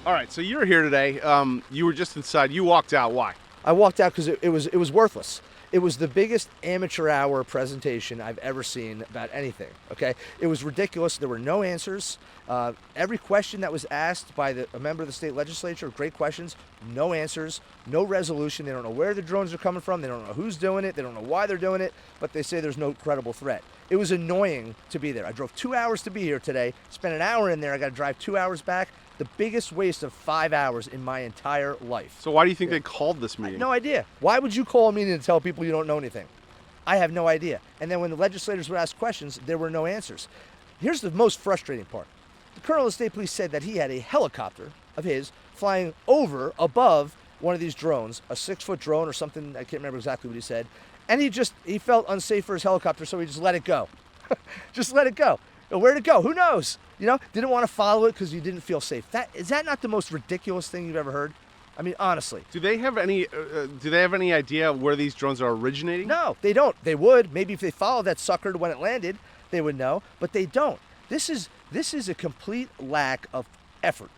All right, so you're here today. You were just inside. You walked out. Why? I walked out because it was worthless. It was the biggest amateur hour presentation I've ever seen about anything, okay? It was ridiculous. There were no answers. Every question that was asked by a member of the state legislature, great questions, no answers, no resolution. They don't know where the drones are coming from. They don't know who's doing it. They don't know why they're doing it, but they say there's no credible threat. It was annoying to be there. I drove 2 hours to be here today, spent an hour in there. I got to drive 2 hours back. The biggest waste of 5 hours in my entire life. So why do you think they called this meeting? No idea. Why would you call a meeting to tell people you don't know anything? I have no idea. And then when the legislators would ask questions, there were no answers. Here's the most frustrating part. The colonel of the state police said that he had a helicopter of his flying above one of these drones, a 6-foot drone or something, I can't remember exactly what he said. And he felt unsafe for his helicopter, so he just let it go. Just let it go. Where'd it go? Who knows? Didn't want to follow it because you didn't feel safe. Is that not the most ridiculous thing you've ever heard? I mean, honestly. Do they have any idea where these drones are originating? No, they don't. They would. Maybe if they followed that sucker to when it landed, they would know. But they don't. This is a complete lack of effort,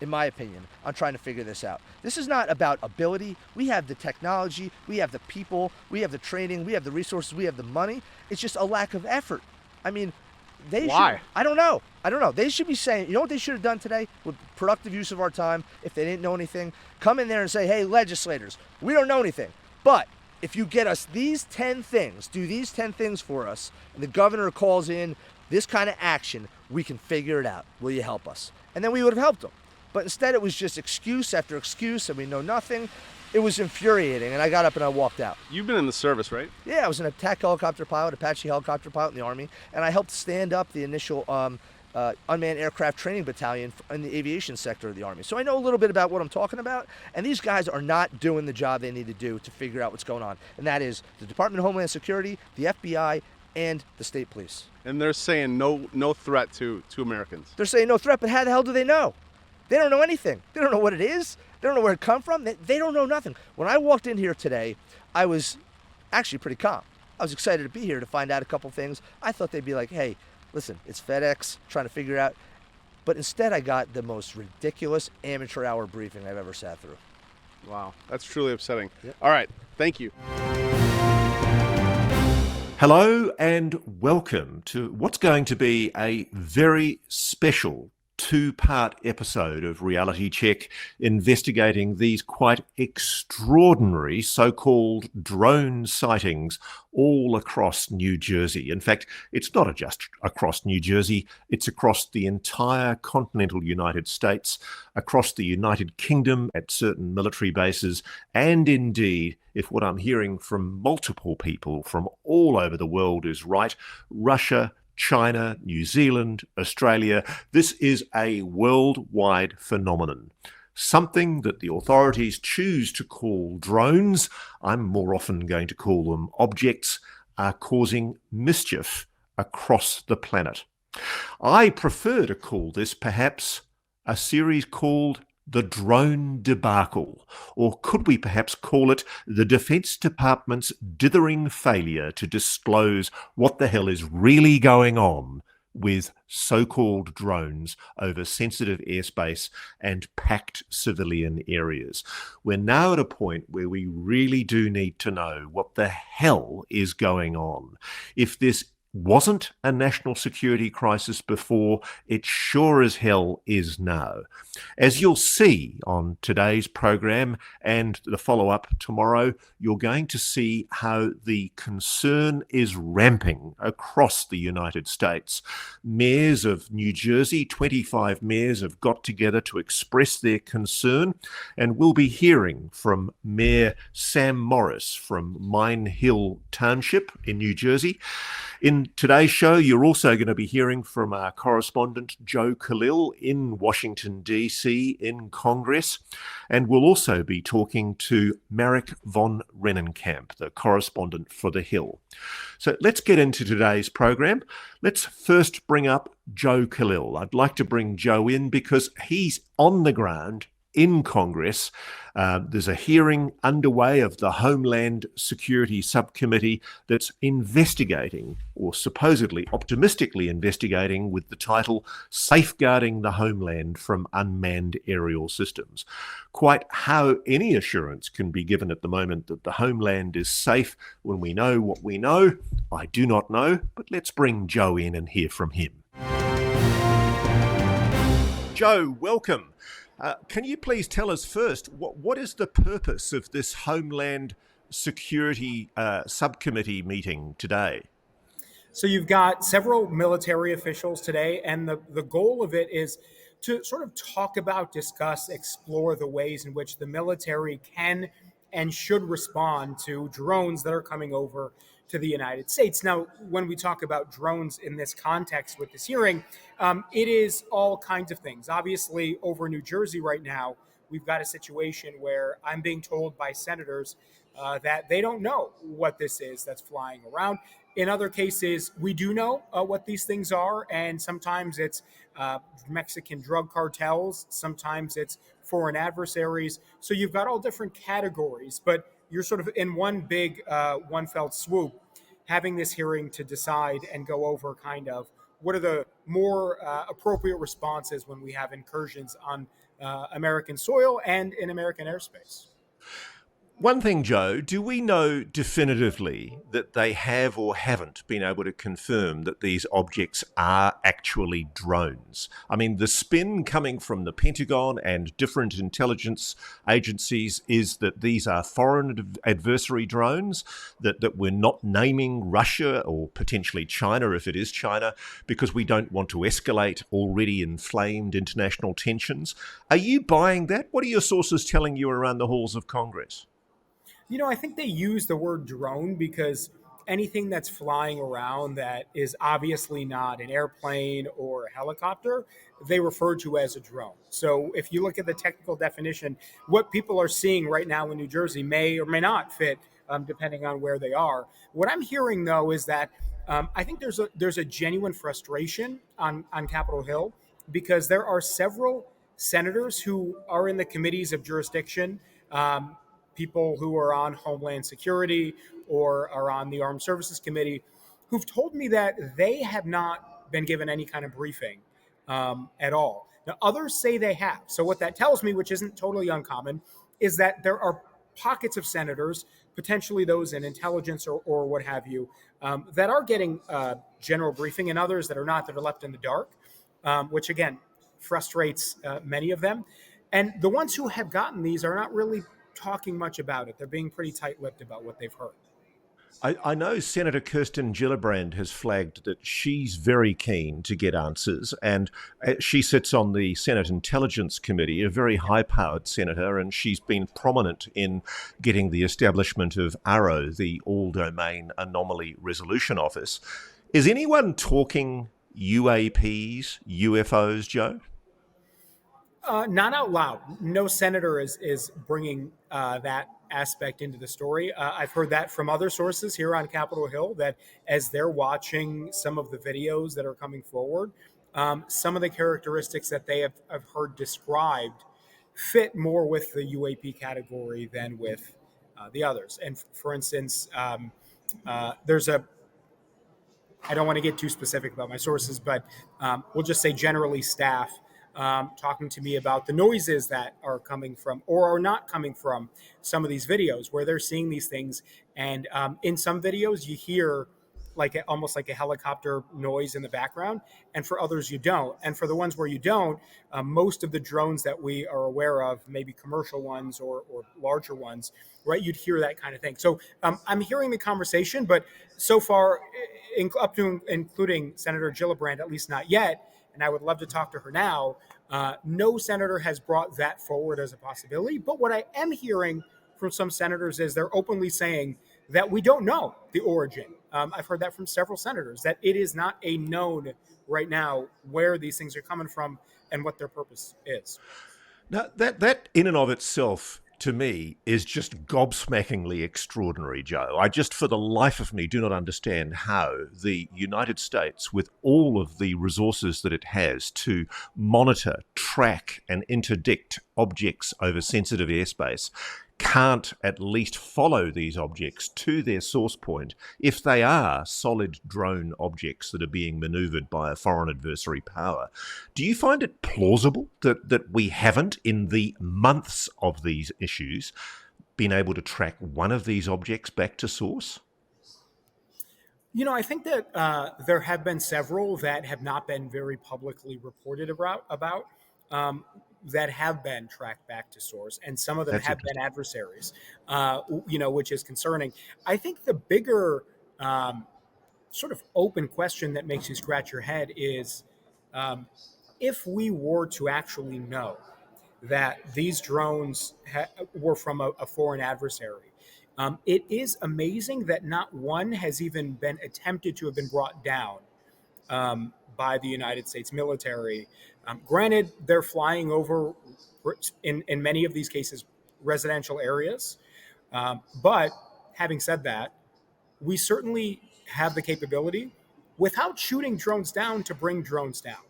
in my opinion, on trying to figure this out. This is not about ability. We have the technology. We have the people. We have the training. We have the resources. We have the money. It's just a lack of effort. I mean, why? I don't know. They should be saying, you know what they should have done today with productive use of our time if they didn't know anything? Come in there and say, hey, legislators, we don't know anything. But if you get us these 10 things, do these 10 things for us, and the governor calls in this kind of action, we can figure it out. Will you help us? And then we would have helped them. But instead it was just excuse after excuse and we know nothing. It was infuriating, and I got up and I walked out. You've been in the service, right? Yeah, I was an attack helicopter pilot, Apache helicopter pilot in the Army, and I helped stand up the initial unmanned aircraft training battalion in the aviation sector of the Army. So I know a little bit about what I'm talking about, and these guys are not doing the job they need to do to figure out what's going on, and that is the Department of Homeland Security, the FBI, and the state police. And they're saying no threat to Americans. They're saying no threat, but how the hell do they know? They don't know anything. They don't know what it is. They don't know where it come from. They don't know nothing. When I walked in here today, I was actually pretty calm. I was excited to be here to find out a couple things. I thought they'd be like, hey, listen, it's FedEx, trying to figure it out. But instead, I got the most ridiculous amateur hour briefing I've ever sat through. Wow, that's truly upsetting. Yep. All right, thank you. Hello and welcome to what's going to be a very special two-part episode of Reality Check investigating these quite extraordinary so-called drone sightings all across New Jersey. In fact, it's not just across New Jersey, it's across the entire continental United States, across the United Kingdom at certain military bases, and indeed, if what I'm hearing from multiple people from all over the world is right, Russia, China, New Zealand, Australia. This is a worldwide phenomenon. Something that the authorities choose to call drones, I'm more often going to call them objects, are causing mischief across the planet. I prefer to call this perhaps a series called The Drone Debacle, or could we perhaps call it the Defense Department's dithering failure to disclose what the hell is really going on with so-called drones over sensitive airspace and packed civilian areas. We're now at a point where we really do need to know what the hell is going on. If this wasn't a national security crisis before, it sure as hell is now. As you'll see on today's program and the follow-up tomorrow, you're going to see how the concern is ramping across the United States. Mayors of New Jersey, 25 mayors, have got together to express their concern, and we'll be hearing from Mayor Sam Morris from Mine Hill Township in New Jersey. In today's show, you're also going to be hearing from our correspondent Joe Khalil in Washington, D.C. in Congress. And we'll also be talking to Marik von Rennenkampff, the correspondent for The Hill. So let's get into today's program. Let's first bring up Joe Khalil. I'd like to bring Joe in because he's on the ground in Congress. There's a hearing underway of the Homeland Security Subcommittee that's investigating, or supposedly optimistically investigating, with the title Safeguarding the Homeland from Unmanned Aerial Systems. Quite how any assurance can be given at the moment that the homeland is safe when we know what we know, I do not know, but let's bring Joe in and hear from him. Joe, welcome. Can you please tell us first, what is the purpose of this Homeland Security Subcommittee meeting today? So you've got several military officials today, and the goal of it is to sort of talk about, discuss, explore the ways in which the military can and should respond to drones that are coming over to the United States. Now, when we talk about drones in this context with this hearing, it is all kinds of things. Obviously, over New Jersey right now, we've got a situation where I'm being told by senators that they don't know what this is that's flying around. In other cases, we do know what these things are, and sometimes it's Mexican drug cartels, sometimes it's foreign adversaries. So you've got all different categories, but you're sort of in one big, one fell swoop, having this hearing to decide and go over kind of what are the more appropriate responses when we have incursions on American soil and in American airspace. One thing, Joe, do we know definitively that they have or haven't been able to confirm that these objects are actually drones? I mean, the spin coming from the Pentagon and different intelligence agencies is that these are foreign adversary drones, that we're not naming Russia or potentially China, if it is China, because we don't want to escalate already inflamed international tensions. Are you buying that? What are your sources telling you around the halls of Congress? You know, I think they use the word drone because anything that's flying around that is obviously not an airplane or a helicopter, they refer to as a drone. So if you look at the technical definition, what people are seeing right now in New Jersey may or may not fit, depending on where they are. What I'm hearing, though, is that I think there's a genuine frustration on Capitol Hill because there are several senators who are in the committees of jurisdiction, people who are on Homeland Security or are on the Armed Services Committee, who've told me that they have not been given any kind of briefing at all. Now, others say they have. So what that tells me, which isn't totally uncommon, is that there are pockets of senators, potentially those in intelligence or what have you, that are getting general briefing, and others that are not, that are left in the dark, which again frustrates many of them. And the ones who have gotten these are not really talking much about it. They're being pretty tight-lipped about what they've heard. I know Senator Kirsten Gillibrand has flagged that she's very keen to get answers, and she sits on the Senate Intelligence Committee, a very high-powered senator, and she's been prominent in getting the establishment of ARRO, the All-Domain Anomaly Resolution Office. Is anyone talking UAPs, UFOs, Joe? Not out loud. No senator is bringing that aspect into the story. I've heard that from other sources here on Capitol Hill, that as they're watching some of the videos that are coming forward, some of the characteristics that they have heard described fit more with the UAP category than with the others. And for instance, there's a, I don't want to get too specific about my sources, but we'll just say generally staff talking to me about the noises that are coming from or are not coming from some of these videos where they're seeing these things. And in some videos, you hear almost like a helicopter noise in the background. And for others, you don't. And for the ones where you don't, most of the drones that we are aware of, maybe commercial ones or larger ones, right, you'd hear that kind of thing. So I'm hearing the conversation, but so far, up to including Senator Gillibrand, at least not yet, and I would love to talk to her now, no senator has brought that forward as a possibility. But what I am hearing from some senators is they're openly saying that we don't know the origin. I've heard that from several senators, that it is not a known right now where these things are coming from and what their purpose is. Now, that in and of itself to me, is just gobsmackingly extraordinary, Joe. I just, for the life of me, do not understand how the United States, with all of the resources that it has to monitor, track, and interdict objects over sensitive airspace, can't at least follow these objects to their source point if they are solid drone objects that are being maneuvered by a foreign adversary power. Do you find it plausible that we haven't, in the months of these issues, been able to track one of these objects back to source? I think that there have been several that have not been very publicly reported about that have been tracked back to source, and some of them have been adversaries, which is concerning. I think the bigger sort of open question that makes you scratch your head is if we were to actually know that these drones were from a foreign adversary. It is amazing that not one has even been attempted to have been brought down by the United States military. Granted, they're flying over, in many of these cases, residential areas. But having said that, we certainly have the capability, without shooting drones down, to bring drones down.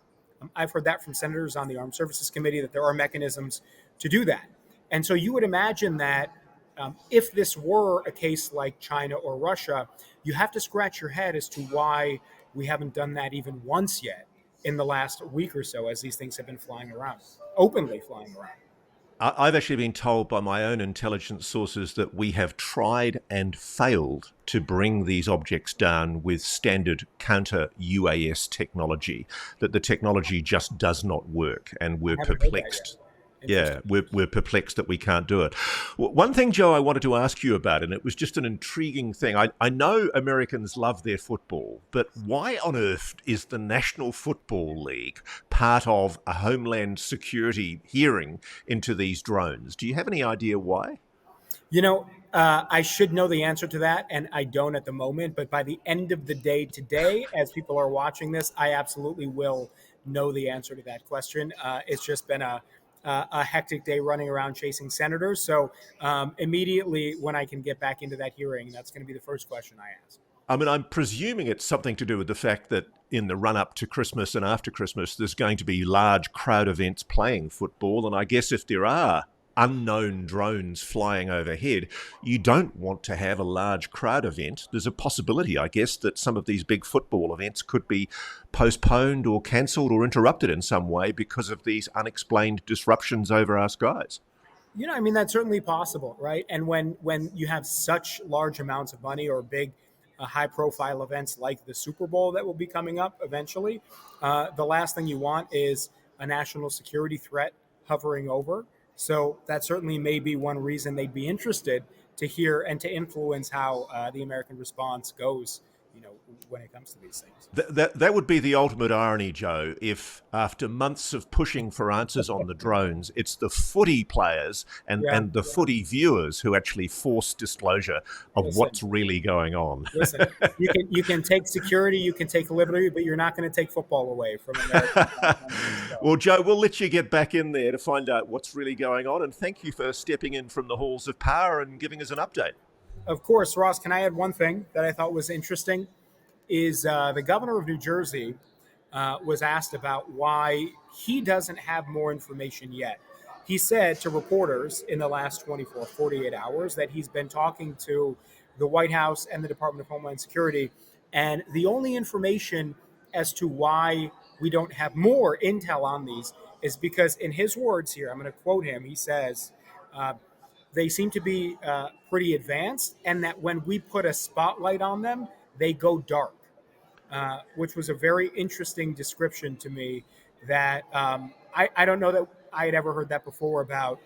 I've heard that from senators on the Armed Services Committee, that there are mechanisms to do that. And so you would imagine that if this were a case like China or Russia, you have to scratch your head as to why we haven't done that even once yet in the last week or so, as these things have been flying around, openly flying around. I've actually been told by my own intelligence sources that we have tried and failed to bring these objects down with standard counter-UAS technology, that the technology just does not work, and we're perplexed. Yeah, we're perplexed that we can't do it. One thing, Joe, I wanted to ask you about, and it was just an intriguing thing. I know Americans love their football, but why on earth is the National Football League part of a Homeland Security hearing into these drones? Do you have any idea why? I should know the answer to that, and I don't at the moment. But by the end of the day today, as people are watching this, I absolutely will know the answer to that question. It's just been a hectic day running around chasing senators. So immediately when I can get back into that hearing, that's going to be the first question I ask. I mean, I'm presuming it's something to do with the fact that in the run-up to Christmas and after Christmas, there's going to be large crowd events playing football. And I guess if there are unknown drones flying overhead, you don't want to have a large crowd event. There's a possibility, I guess, that some of these big football events could be postponed or cancelled or interrupted in some way because of these unexplained disruptions over our skies. That's certainly possible, right? And when you have such large amounts of money or big high-profile events like the Super Bowl that will be coming up eventually, the last thing you want is a national security threat hovering over. So that certainly may be one reason they'd be interested to hear and to influence how the American response goes, when it comes to these things. That would be the ultimate irony, Joe, if after months of pushing for answers on the drones, it's the footy players and the footy viewers who actually force disclosure of what's really going on. Listen, you can take security, you can take liberty, but you're not going to take football away from America. Well, Joe, we'll let you get back in there to find out what's really going on. And thank you for stepping in from the halls of power and giving us an update. Of course, Ross, can I add one thing that I thought was interesting? Is the governor of New Jersey was asked about why he doesn't have more information yet. He said to reporters in the last 48 hours that he's been talking to the White House and the Department of Homeland Security, and the only information as to why we don't have more intel on these is because, in his words here, I'm going to quote him, he says, they seem to be pretty advanced, and that when we put a spotlight on them, they go dark. Which was a very interesting description to me that I don't know that I had ever heard that before about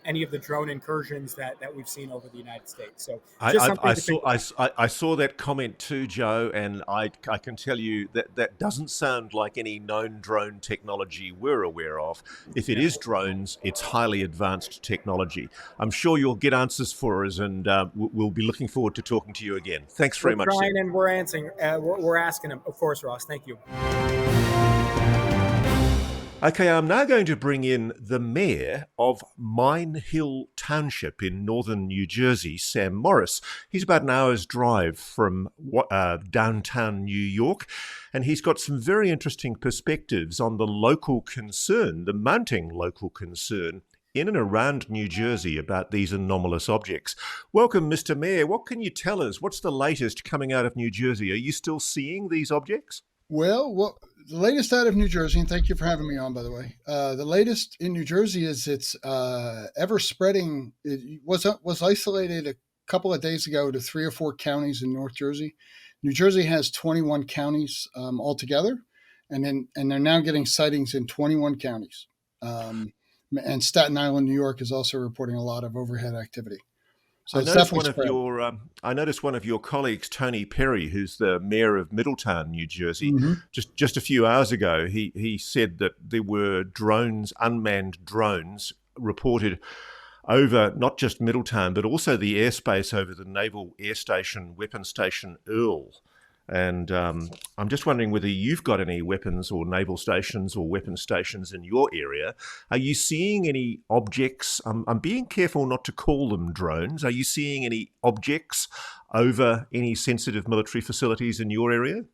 any of the drone incursions that we've seen over the United States. So I saw that comment too, Joe, and I can tell you that doesn't sound like any known drone technology we're aware of. If it is drones, it's highly advanced technology. I'm sure you'll get answers for us, and we'll be looking forward to talking to you again. Thanks very much. We're trying and we're answering. We're asking them. Of course, Ross. Thank you. Okay, I'm now going to bring in the mayor of Mine Hill Township in northern New Jersey, Sam Morris. He's about an hour's drive from downtown New York, and he's got some very interesting perspectives on the local concern, the mounting local concern in and around New Jersey about these anomalous objects. Welcome, Mr. Mayor. What can you tell us? What's the latest coming out of New Jersey? Are you still seeing these objects? Well, the latest out of New Jersey, and thank you for having me on, by the way. The latest in New Jersey is it's ever spreading. It was isolated a couple of days ago to 3 or 4 counties in North Jersey. New Jersey has 21 counties altogether, and they're now getting sightings in 21 counties. And Staten Island, New York, is also reporting a lot of overhead activity. So I it's noticed definitely spread. I noticed one of your colleagues, Tony Perry, who's the mayor of Middletown, New Jersey, Mm-hmm. just a few hours ago. He said that there were drones, unmanned drones, reported over not just Middletown but also the airspace over the Naval Air Station, Weapon Station Earl. And I'm just wondering whether you've got any weapons or naval stations or weapon stations in your area. Are you seeing any objects? I'm being careful not to call them drones. Are you seeing any objects over any sensitive military facilities in your area?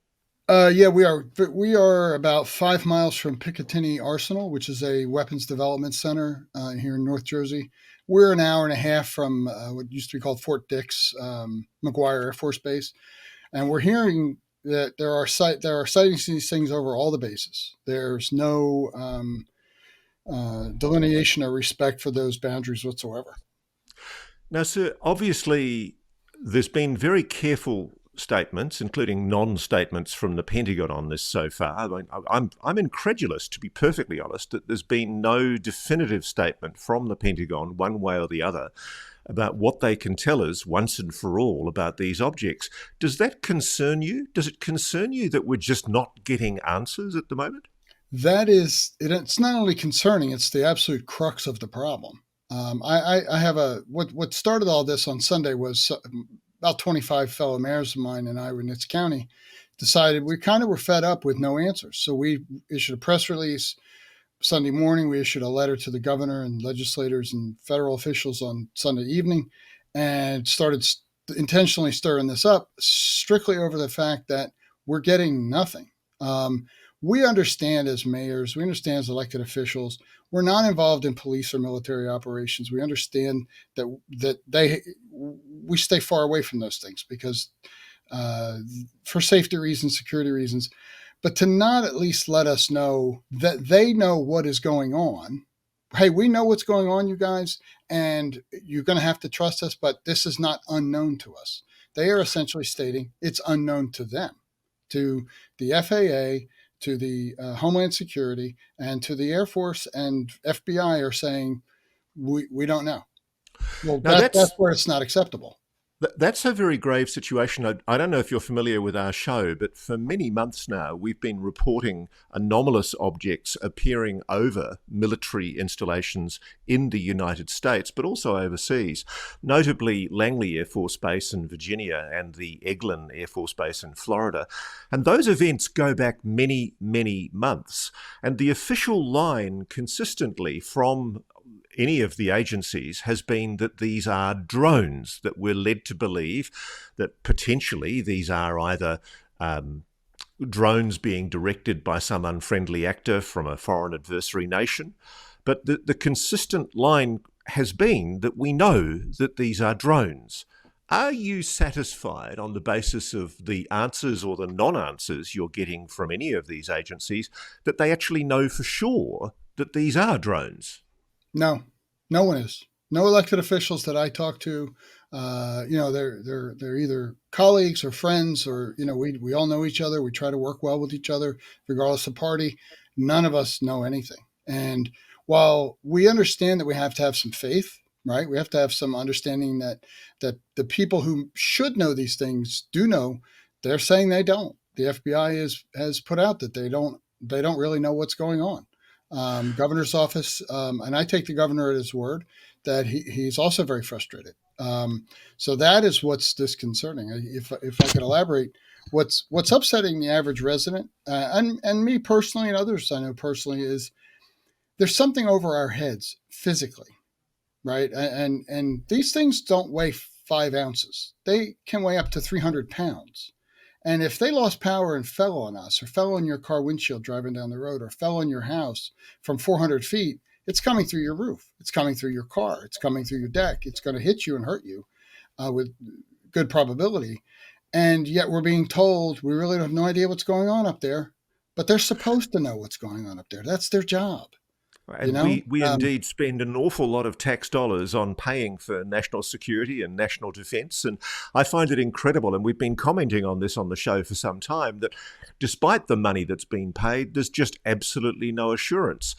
Yeah, we are. We are about 5 miles from Picatinny Arsenal, which is a weapons development center here in North Jersey. We're an hour and a half from what used to be called Fort Dix, McGuire Air Force Base. And we're hearing that there are sightings of these things over all the bases. There's no delineation or respect for those boundaries whatsoever. Now, sir, obviously there's been very careful statements, including non-statements from the Pentagon on this so far. I mean, I'm incredulous, to be perfectly honest, that there's been no definitive statement from the Pentagon, one way or the other, about what they can tell us once and for all about these objects. Does that concern you? Does it concern you that we're just not getting answers at the moment? That is, it's not only concerning; it's the absolute crux of the problem. I have what started all this on Sunday was about 25 fellow mayors of mine in Iowa County decided we kind of were fed up with no answers, so we issued a press release. Sunday morning, we issued a letter to the governor and legislators and federal officials on Sunday evening and started intentionally stirring this up strictly over the fact that we're getting nothing. We understand as mayors, we understand as elected officials, we're not involved in police or military operations. We understand that we stay far away from those things because for safety reasons, security reasons. But to not at least let us know that they know what is going on. Hey, we know what's going on, you guys, and you're going to have to trust us, but this is not unknown to us. They are essentially stating it's unknown to them, to the FAA, to the Homeland Security, and to the Air Force and FBI are saying, we don't know. Well, that's where it's not acceptable. That's a very grave situation. I don't know if you're familiar with our show, but for many months now, we've been reporting anomalous objects appearing over military installations in the United States, but also overseas, notably Langley Air Force Base in Virginia and the Eglin Air Force Base in Florida. And those events go back many, many months. And the official line consistently from any of the agencies has been that these are drones, that we're led to believe that potentially these are either drones being directed by some unfriendly actor from a foreign adversary nation. But the consistent line has been that we know that these are drones. Are you satisfied on the basis of the answers or the non-answers you're getting from any of these agencies that they actually know for sure that these are drones? No, no one is. No elected officials that I talk to, they're either colleagues or friends, or we all know each other. We try to work well with each other, regardless of party. None of us know anything. And while we understand that we have to have some faith, right? We have to have some understanding that the people who should know these things do know. They're saying they don't. The FBI has put out that they don't really know what's going on. Governor's office, and I take the governor at his word that he's also very frustrated. So that is what's disconcerting. If I could elaborate, what's upsetting the average resident, and me personally and others I know personally is there's something over our heads physically, right? And these things don't weigh 5 ounces. They can weigh up to 300 pounds. And if they lost power and fell on us, or fell on your car windshield driving down the road, or fell on your house from 400 feet, it's coming through your roof. It's coming through your car. It's coming through your deck. It's going to hit you and hurt you with good probability. And yet we're being told we really have no idea what's going on up there, but they're supposed to know what's going on up there. That's their job. And we indeed spend an awful lot of tax dollars on paying for national security and national defence. And I find it incredible, and we've been commenting on this on the show for some time, that despite the money that's been paid, there's just absolutely no assurance.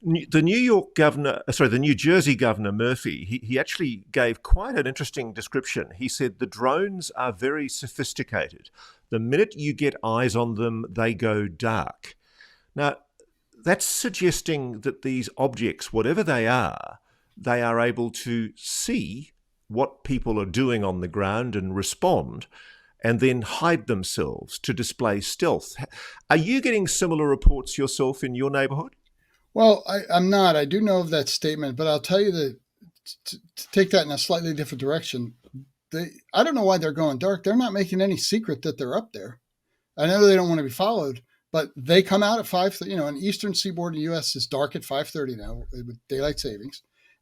The New Jersey Governor Murphy, he actually gave quite an interesting description. He said the drones are very sophisticated. The minute you get eyes on them, they go dark. Now, that's suggesting that these objects, whatever they are able to see what people are doing on the ground and respond, and then hide themselves to display stealth. Are you getting similar reports yourself in your neighborhood? Well, I'm not. I do know of that statement, but I'll tell you that to take that in a slightly different direction, I don't know why they're going dark. They're not making any secret that they're up there. I know they don't want to be followed, but they come out at 5:30. You know, an eastern seaboard in the U.S. is dark at 5:30 now with daylight savings,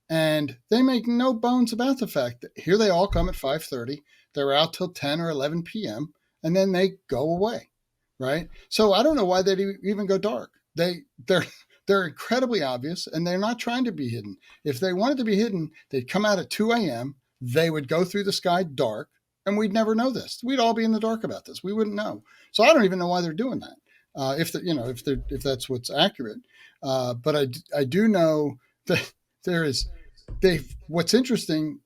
and they make no bones about the fact that here they all come at 5:30. They're out till 10 or 11 p.m. and then they go away, right? So I don't know why they even go dark. They're incredibly obvious, and they're not trying to be hidden. If they wanted to be hidden, they'd come out at 2 a.m. They would go through the sky dark, and we'd never know this. We'd all be in the dark about this. We wouldn't know. So I don't even know why they're doing that. If that's what's accurate. But I do know that what's interesting,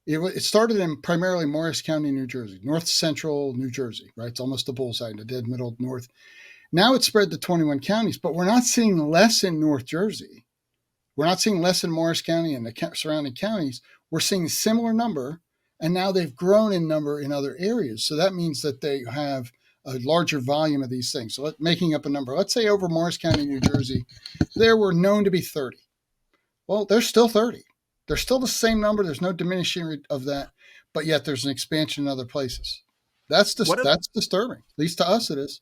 it started in primarily Morris County, New Jersey, north central New Jersey, right? It's almost a bullseye in the dead middle north. Now it's spread to 21 counties, but we're not seeing less in North Jersey. We're not seeing less in Morris County and the surrounding counties. We're seeing a similar number, and now they've grown in number in other areas. So that means that they have a larger volume of these things. So making up a number, let's say over Morris County, New Jersey, there were known to be 30. Well, there's still 30. They're still the same number. There's no diminishing of that, but yet there's an expansion in other places. That's disturbing. At least to us, it is.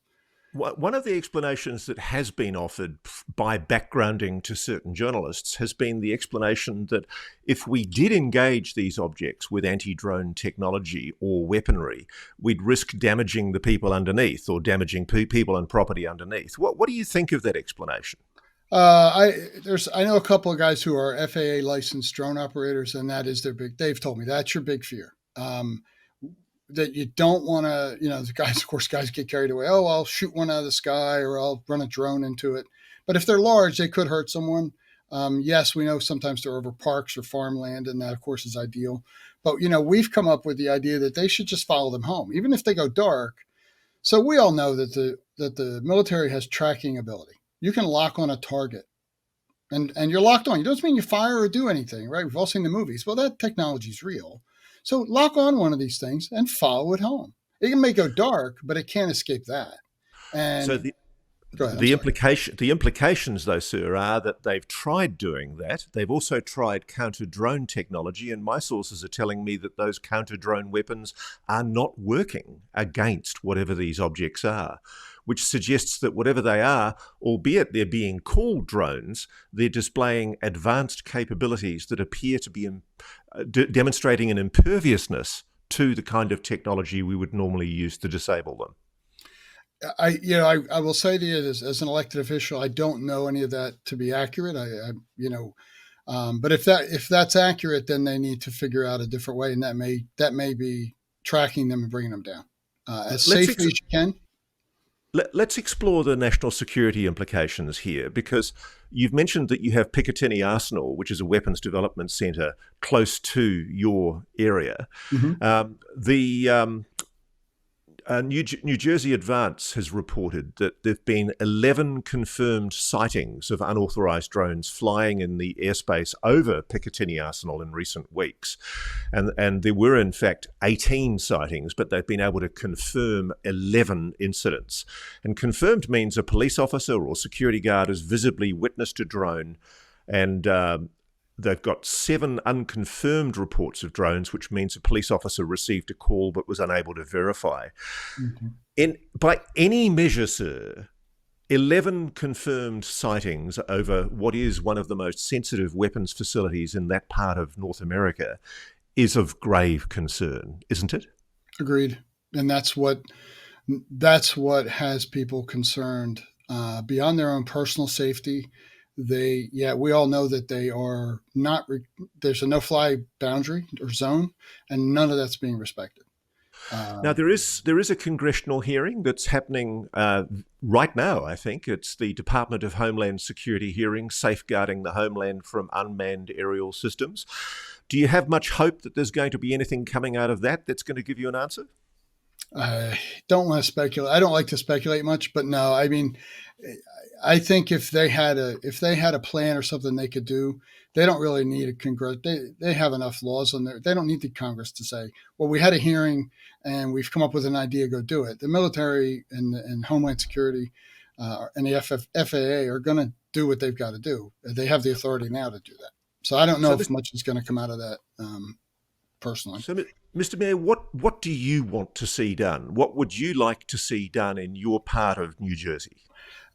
One of the explanations that has been offered by backgrounding to certain journalists has been the explanation that if we did engage these objects with anti-drone technology or weaponry, we'd risk damaging the people underneath or damaging people and property underneath. What do you think of that explanation? I know a couple of guys who are FAA licensed drone operators, and that is they've told me that's your big fear. That you don't want to, the guys get carried away. Oh, I'll shoot one out of the sky or I'll run a drone into it. But if they're large, they could hurt someone. Yes, we know sometimes they're over parks or farmland, and that, of course, is ideal. But, we've come up with the idea that they should just follow them home, even if they go dark. So we all know that the military has tracking ability. You can lock on a target, and you're locked on. It doesn't mean you fire or do anything, right? We've all seen the movies. Well, that technology is real. So lock on one of these things and follow it home. It may go dark, but it can't escape that. And so the implications, though, sir, are that they've tried doing that. They've also tried counter-drone technology, and my sources are telling me that those counter-drone weapons are not working against whatever these objects are, which suggests that whatever they are, albeit they're being called drones, they're displaying advanced capabilities that appear to be demonstrating an imperviousness to the kind of technology we would normally use to disable them. I will say to you as an elected official, I don't know any of that to be accurate. But if that's accurate, then they need to figure out a different way, and that may be tracking them and bringing them down as safely as you can. Let's explore the national security implications here, because you've mentioned that you have Picatinny Arsenal, which is a weapons development centre close to your area. Mm-hmm. New Jersey Advance has reported that there have been 11 confirmed sightings of unauthorized drones flying in the airspace over Picatinny Arsenal in recent weeks. And there were, in fact, 18 sightings, but they've been able to confirm 11 incidents. And confirmed means a police officer or security guard has visibly witnessed a drone, and they've got 7 unconfirmed reports of drones, which means a police officer received a call but was unable to verify. Mm-hmm. By any measure, sir, 11 confirmed sightings over what is one of the most sensitive weapons facilities in that part of North America is of grave concern, isn't it? Agreed. And that's what has people concerned beyond their own personal safety. We all know that they are not, there's a no-fly boundary or zone, and none of that's being respected. Now, there is a congressional hearing that's happening right now, I think. It's the Department of Homeland Security hearing, Safeguarding the Homeland from Unmanned Aerial Systems. Do you have much hope that there's going to be anything coming out of that that's going to give you an answer? I don't want to speculate. I don't like to speculate much, but no, I mean, I think if they had a plan or something they could do, they don't really need a Congress. They have enough laws on there. They don't need the Congress to say, well, we had a hearing and we've come up with an idea, go do it. The military and Homeland Security and the FAA are going to do what they've got to do. They have the authority now to do that. So I don't know if much is going to come out of that personally. So, Mr. Mayor, what do you want to see done? What would you like to see done in your part of New Jersey?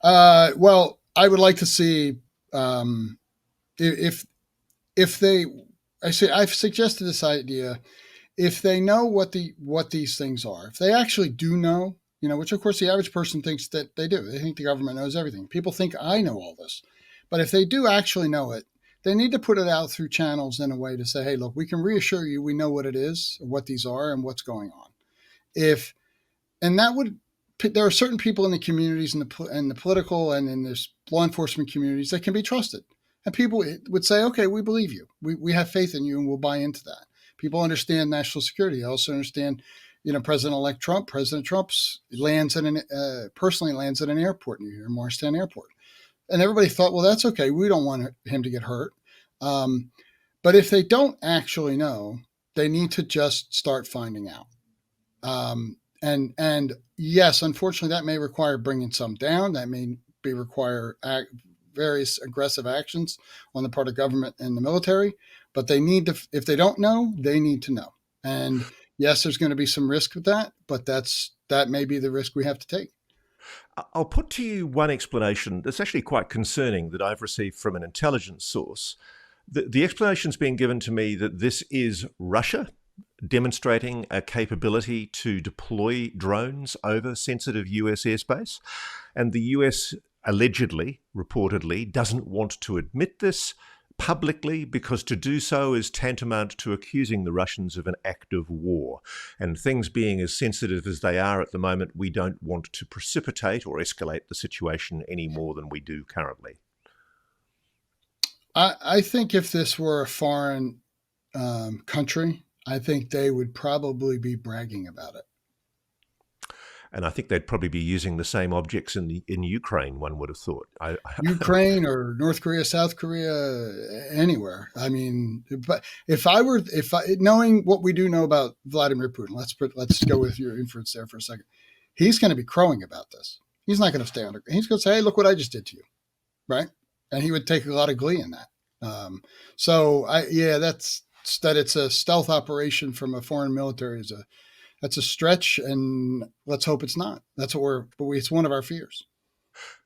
Well, I would like to see I've suggested this idea. If they know what these things are, if they actually do know, which of course the average person thinks that they do. They think the government knows everything. People think I know all this, but if they do actually know it, they need to put it out through channels in a way to say, hey, look, we can reassure you we know what it is, what these are, and what's going on. There are certain people in the communities and the political and in this law enforcement communities that can be trusted. And people would say, okay, we believe you. We have faith in you and we'll buy into that. People understand national security. They also understand, President-elect Trump. President Trump personally lands at an airport near here, Morristown Airport. And everybody thought, well, that's okay. We don't want him to get hurt. But if they don't actually know, they need to just start finding out. And yes, unfortunately, that may require bringing some down. That may require various aggressive actions on the part of government and the military. But they need to, if they don't know, they need to know. And yes, there's going to be some risk with that, but that may be the risk we have to take. I'll put to you one explanation that's actually quite concerning that I've received from an intelligence source. The explanation's been given to me that this is Russia demonstrating a capability to deploy drones over sensitive US airspace. And the US reportedly, doesn't want to admit this publicly because to do so is tantamount to accusing the Russians of an act of war. And things being as sensitive as they are at the moment, we don't want to precipitate or escalate the situation any more than we do currently. I think if this were a foreign country, I think they would probably be bragging about it. And I think they'd probably be using the same objects in Ukraine, one would have thought. Ukraine or North Korea, South Korea, anywhere. I mean, but knowing what we do know about Vladimir Putin, let's go with your inference there for a second. He's going to be crowing about this. He's not going to stay under. He's going to say, "Hey, look what I just did to you," right? And he would take a lot of glee in that. That it's a stealth operation from a foreign military that's a stretch, and let's hope it's not. It's one of our fears.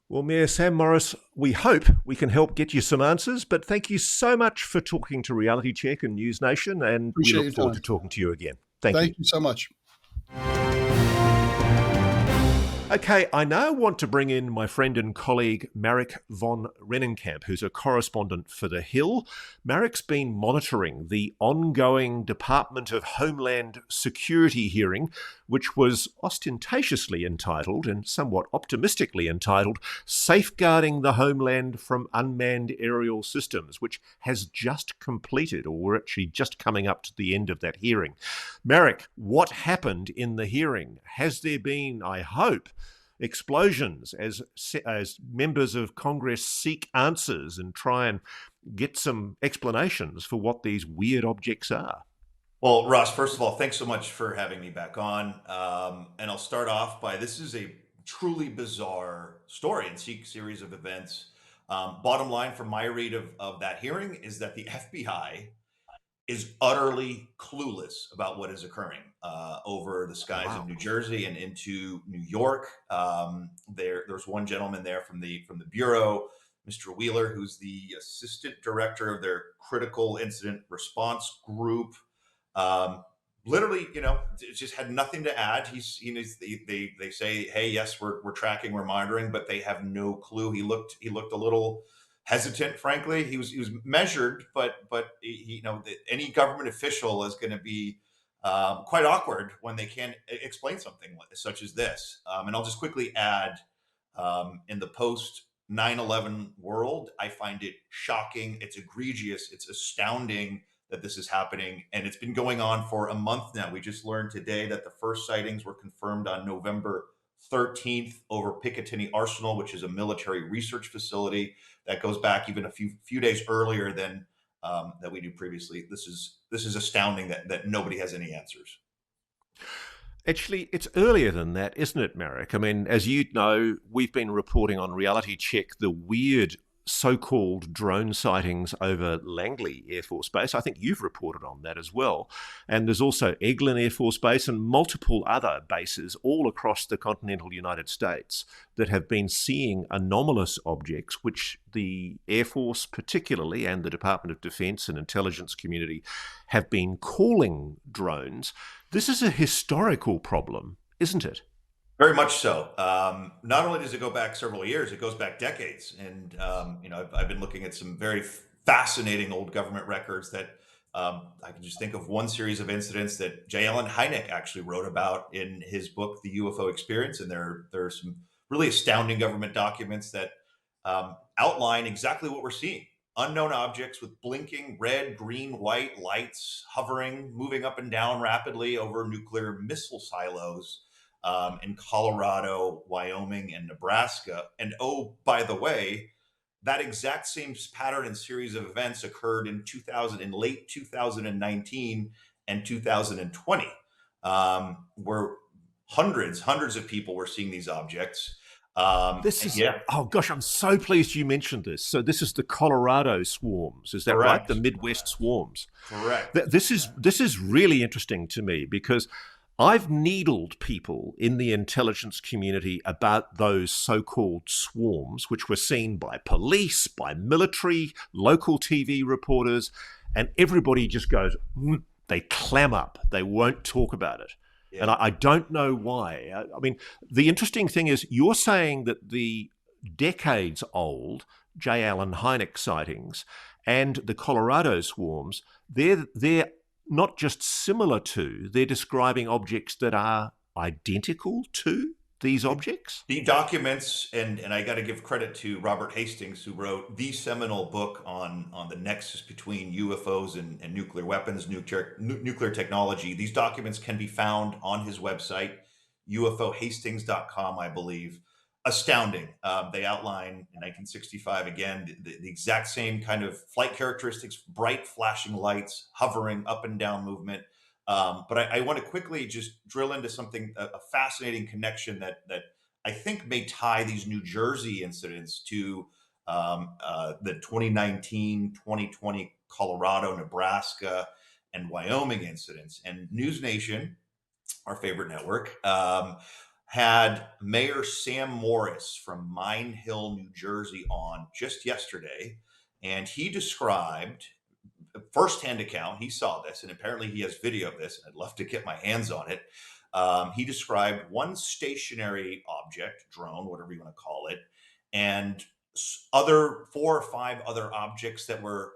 Well, Mayor Sam Morris, we hope we can help get you some answers, but thank you so much for talking to Reality Check and News Nation, and we look forward to talking to you again. Thank you so much. Okay, I now want to bring in my friend and colleague Marik von Rennenkampff, who's a correspondent for The Hill. Marik's been monitoring the ongoing Department of Homeland Security hearing, which was ostentatiously entitled and somewhat optimistically entitled Safeguarding the Homeland from Unmanned Aerial Systems, which has just completed, or we're actually just coming up to the end of that hearing. Marik, what happened in the hearing? Has there been, I hope, explosions as members of Congress seek answers and try and get some explanations for what these weird objects are? Well, Ross, first of all, thanks so much for having me back on. And I'll start off by this is a truly bizarre story and series of events. Bottom line from my read of that hearing is that the FBI is utterly clueless about what is occurring over the skies of New Jersey and into New York. There's one gentleman there from the Bureau, Mr. Wheeler, who's the assistant director of their critical incident response group. Literally, just had nothing to add. They say, hey, yes, we're tracking, we're monitoring, but they have no clue. He looked a little hesitant, frankly. He was measured, but any government official is going to be quite awkward when they can't explain something such as this. And I'll just quickly add, in the post 9/11 world, I find it shocking. It's egregious. It's astounding that this is happening. And it's been going on for a month now. We just learned today that the first sightings were confirmed on November 13th over Picatinny Arsenal, which is a military research facility that goes back even a few days earlier than that we knew previously. This is astounding that nobody has any answers. Actually, it's earlier than that, isn't it, Marik? I mean, as you know, we've been reporting on Reality Check the weird so-called drone sightings over Langley Air Force Base. I think you've reported on that as well. And there's also Eglin Air Force Base and multiple other bases all across the continental United States that have been seeing anomalous objects, which the Air Force particularly and the Department of Defense and intelligence community have been calling drones. This is a historical problem, isn't it? Very much so. Not only does it go back several years, it goes back decades. And, I've been looking at some very fascinating old government records that I can just think of one series of incidents that J. Allen Hynek actually wrote about in his book, The UFO Experience. And there are some really astounding government documents that outline exactly what we're seeing. Unknown objects with blinking red, green, white lights hovering, moving up and down rapidly over nuclear missile silos in Colorado, Wyoming, and Nebraska. And oh, by the way, that exact same pattern and series of events occurred in late 2019 and 2020, where hundreds of people were seeing these objects. Oh gosh, I'm so pleased you mentioned this. So this is the Colorado swarms, is that Correct. right? The Midwest swarms. Correct. This is really interesting to me because I've needled people in the intelligence community about those so-called swarms, which were seen by police, by military, local TV reporters, and everybody just goes, they clam up. They won't talk about it. Yeah. And I don't know why. I mean, the interesting thing is you're saying that the decades-old J. Allen Hynek sightings and the Colorado swarms, they're not just similar to, they're describing objects that are identical to these objects? The documents, and I got to give credit to Robert Hastings, who wrote the seminal book on the nexus between UFOs and nuclear weapons, nuclear technology. These documents can be found on his website, ufohastings.com, I believe. Astounding. They outline in 1965, again, the exact same kind of flight characteristics, bright flashing lights, hovering up and down movement. But I want to quickly just drill into something, a fascinating connection that I think may tie these New Jersey incidents to the 2019, 2020 Colorado, Nebraska, and Wyoming incidents. And NewsNation, our favorite network, had Mayor Sam Morris from Mine Hill, New Jersey on just yesterday. And he described firsthand account. He saw this, and apparently he has video of this. And I'd love to get my hands on it. He described one stationary object, drone, whatever you want to call it, and other 4 or 5 other objects that were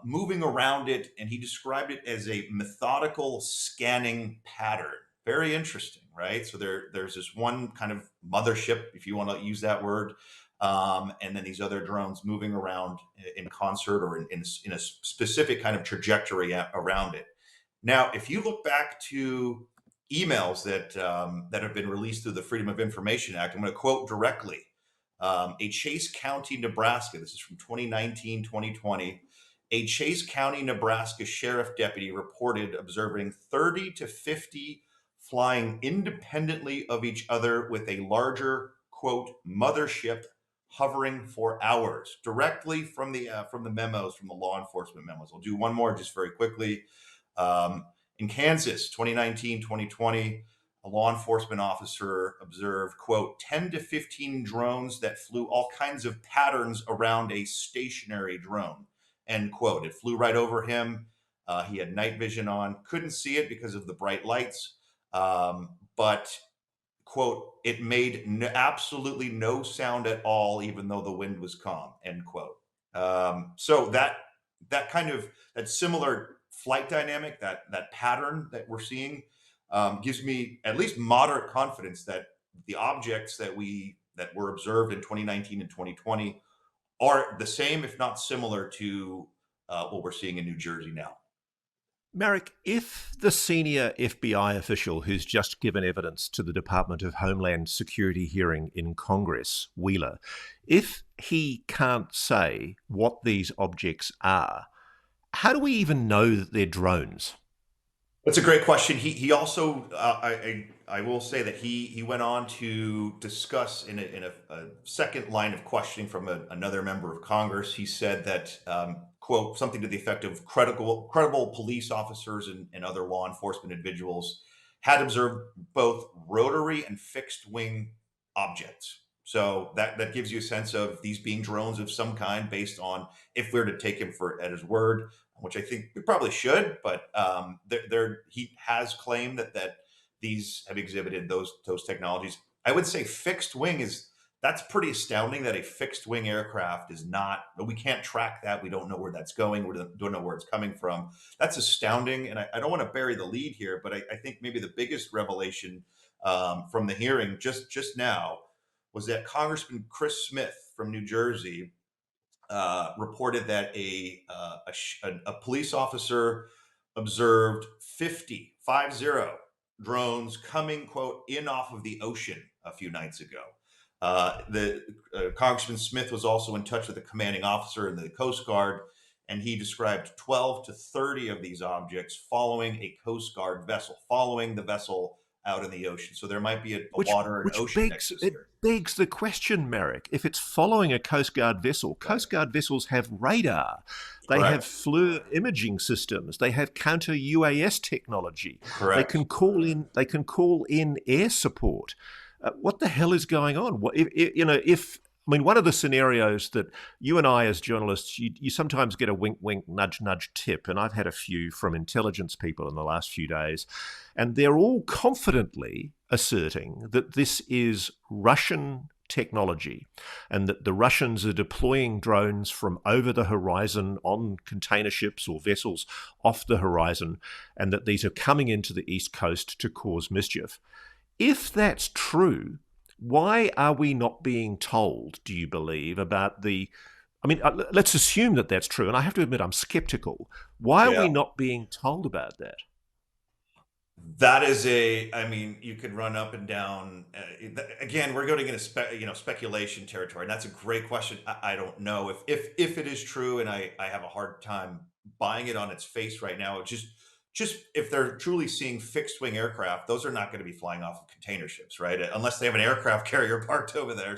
moving around it. And he described it as a methodical scanning pattern. Very interesting, right? So there's this one kind of mothership, if you want to use that word, and then these other drones moving around in concert or in a specific kind of trajectory around it. Now, if you look back to emails that have been released through the Freedom of Information Act, I'm going to quote directly. A Chase County, Nebraska, this is from 2019, 2020. A Chase County, Nebraska sheriff deputy reported observing 30 to 50 flying independently of each other with a larger, quote, mothership hovering for hours, directly from the memos, from the law enforcement memos. I'll do one more just very quickly. In Kansas, 2019, 2020, a law enforcement officer observed, quote, 10 to 15 drones that flew all kinds of patterns around a stationary drone, end quote. It flew right over him. He had night vision on, couldn't see it because of the bright lights, but, quote, it made absolutely no sound at all, even though the wind was calm, end quote. So that kind of, that similar flight dynamic, that pattern that we're seeing, gives me at least moderate confidence that the objects that were observed in 2019 and 2020 are the same, if not similar to what we're seeing in New Jersey now. Marik, if the senior FBI official who's just given evidence to the Department of Homeland Security hearing in Congress, Wheeler, if he can't say what these objects are, how do we even know that they're drones? That's a great question. He also, I will say that he went on to discuss in a second line of questioning from another member of Congress. He said that, quote, something to the effect of credible police officers and other law enforcement individuals had observed both rotary and fixed wing objects. So that gives you a sense of these being drones of some kind, based on, if we're to take him at his word, which I think we probably should, but he has claimed that these have exhibited those technologies. I would say fixed wing that's pretty astounding, that a fixed wing aircraft is not, we can't track that. We don't know where that's going. We don't know where it's coming from. That's astounding. And I don't want to bury the lead here, but I think maybe the biggest revelation from the hearing just now was that Congressman Chris Smith from New Jersey reported that a police officer observed 50 drones coming, quote, in off of the ocean a few nights ago. Congressman Smith was also in touch with the commanding officer in the Coast Guard, and he described 12 to 30 of these objects following a Coast Guard vessel, following the vessel out in the ocean. So there might be a water and ocean nexus here. It begs the question, Marik, if it's following a Coast Guard vessel, Coast Guard vessels have radar, they Correct. have FLIR imaging systems, they have counter UAS technology. Correct. They can call in air support. What the hell is going on? One of the scenarios that you and I as journalists, you sometimes get a wink, wink, nudge, nudge tip, and I've had a few from intelligence people in the last few days, and they're all confidently asserting that this is Russian technology and that the Russians are deploying drones from over the horizon on container ships or vessels off the horizon, and that these are coming into the East Coast to cause mischief. If that's true, why are we not being told, do you believe, about let's assume that that's true, and I have to admit I'm skeptical. Why are we not being told about that? That is you could run up and down. Again, we're going into speculation territory, and that's a great question. I don't know if it is true, and I have a hard time buying it on its face right now. Just if they're truly seeing fixed wing aircraft, those are not going to be flying off of container ships, right? Unless they have an aircraft carrier parked over there.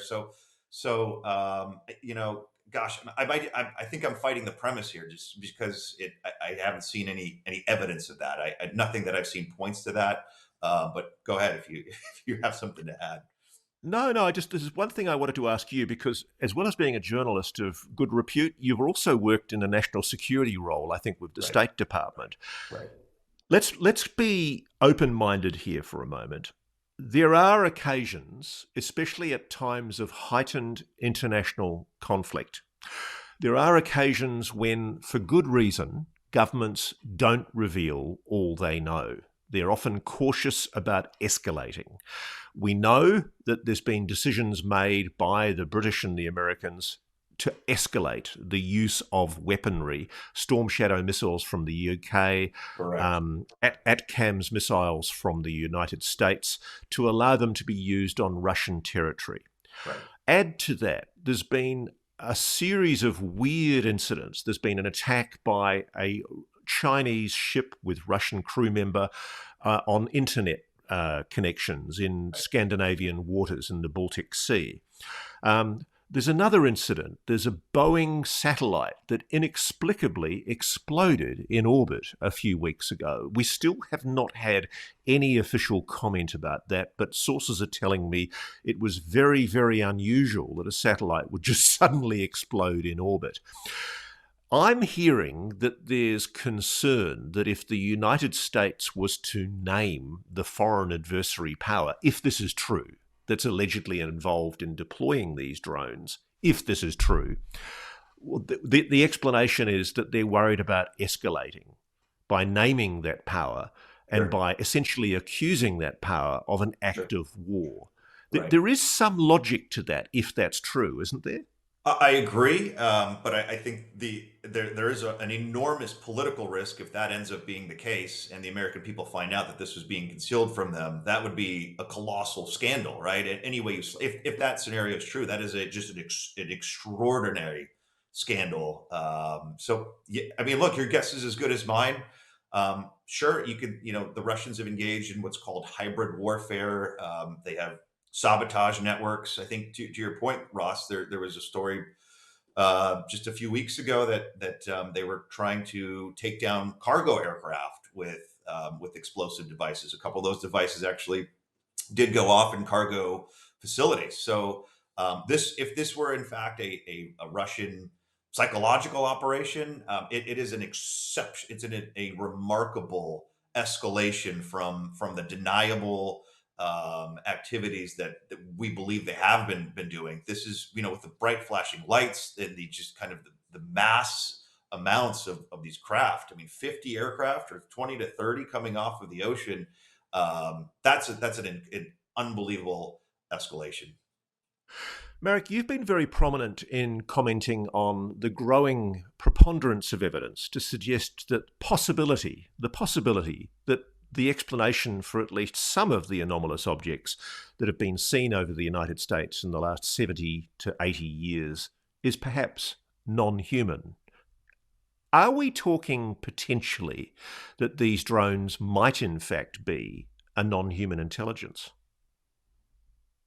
Gosh, I think I'm fighting the premise here, just because I haven't seen any evidence of that. Nothing that I've seen points to that. But go ahead if you have something to add. No, this is one thing I wanted to ask you, because as well as being a journalist of good repute, you've also worked in a national security role, I think, with the State Department. Right. Let's be open-minded here for a moment. There are occasions, especially at times of heightened international conflict, there are occasions when, for good reason, governments don't reveal all they know. They're often cautious about escalating. We know that there's been decisions made by the British and the Americans to escalate the use of weaponry, Storm Shadow missiles from the UK, Correct. ATACMS missiles from the United States, to allow them to be used on Russian territory. Right. Add to that, there's been a series of weird incidents. There's been an attack by a Chinese ship with Russian crew member on internet connections in Scandinavian waters in the Baltic Sea. There's another incident. There's a Boeing satellite that inexplicably exploded in orbit a few weeks ago. We still have not had any official comment about that, but sources are telling me it was very, very unusual that a satellite would just suddenly explode in orbit. I'm hearing that there's concern that if the United States was to name the foreign adversary power, if this is true, that's allegedly involved in deploying these drones, if this is true, well, the explanation is that they're worried about escalating by naming that power and by essentially accusing that power of an act of war. Right. There is some logic to that, if that's true, isn't there? I agree, but I think there is an enormous political risk if that ends up being the case, and the American people find out that this was being concealed from them. That would be a colossal scandal, right? And anyway, if that scenario is true, that is just an extraordinary scandal. So yeah, I mean, look, your guess is as good as mine. Sure, you could, the Russians have engaged in what's called hybrid warfare. They have sabotage networks. I think to your point, Ross, there was a story just a few weeks ago that they were trying to take down cargo aircraft with explosive devices. A couple of those devices actually did go off in cargo facilities. So if this were in fact a Russian psychological operation, it is an exception. It's a remarkable escalation from the deniable activities that we believe they have been doing. This is, with the bright flashing lights and the just kind of the mass amounts of these craft. I mean, 50 aircraft or 20 to 30 coming off of the ocean. That's an unbelievable escalation. Marik, you've been very prominent in commenting on the growing preponderance of evidence to suggest that the possibility that the explanation for at least some of the anomalous objects that have been seen over the United States in the last 70 to 80 years is perhaps non-human. Are we talking potentially that these drones might in fact be a non-human intelligence?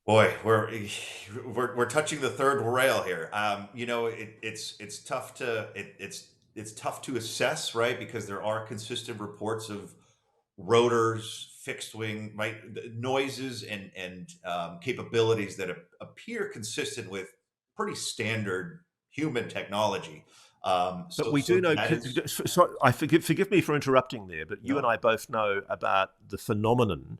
Boy, we're touching the third rail here. It's tough to it's tough to assess, right? Because there are consistent reports of rotors, fixed wing, right, noises and capabilities that appear consistent with pretty standard human technology. But we do know. Forgive me for interrupting there, but you and I both know about the phenomenon.